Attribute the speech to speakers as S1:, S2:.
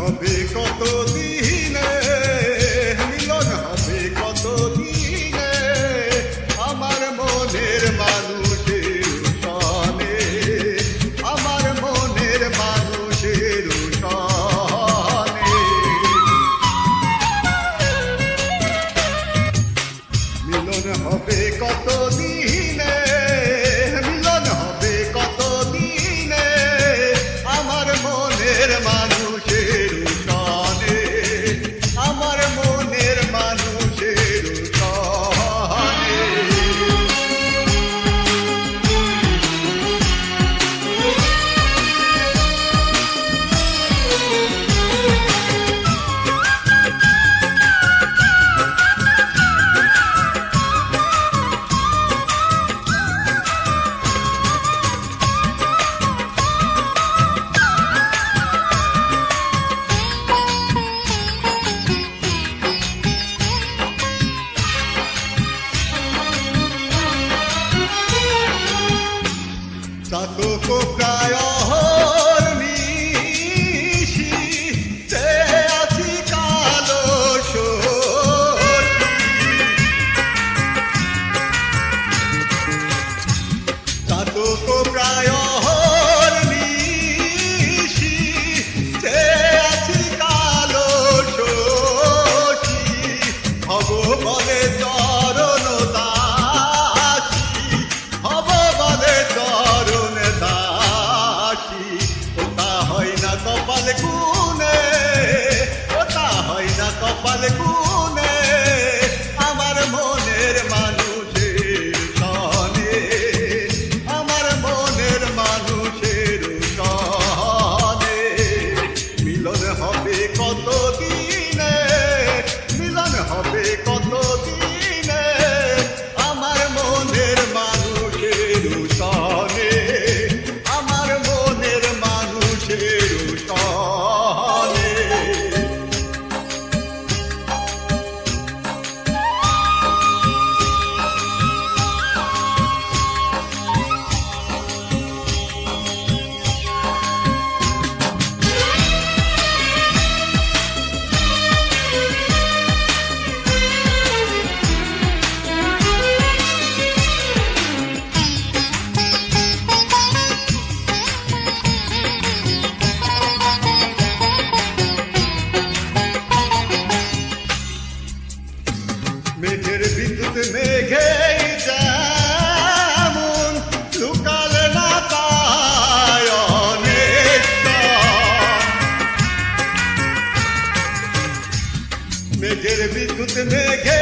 S1: হবে কত দিনে, মিলন হবে কত দিনে, আমার মনের মানুষের সনে, আমার মনের মানুষের সনে। মিলন হবে কত দিনে, মিলন হবে কত দিনে, আমার মনের মানুষের সনে, আমার মনের মানুষের সনে। চাতক প্রায় অহর্নিশি চেয়ে আছি কালো শশী। চাতক প্রায় অহর্নিশি চেয়ে আছি কালো শশী। হব বলে চরণ দাসী, হব বলে চরণ দাসী। ওটা হয় না কপাল গুনে, ওটা হয় না কপাল গুনে, আমার মনের মানুষের সনে, আমার মনের মানুষের সনে। মিলন হবে কত দিনে, মিলন হবে কত দিনে, আমার মনের মানুষের সনে, আমার মনের মানুষের সনে। মেঘের বিদ্যুৎ মেঘেই যেমন লুকালে না পায় অনেকক্ষণ। মেঘের বিদ্যুৎ মেঘে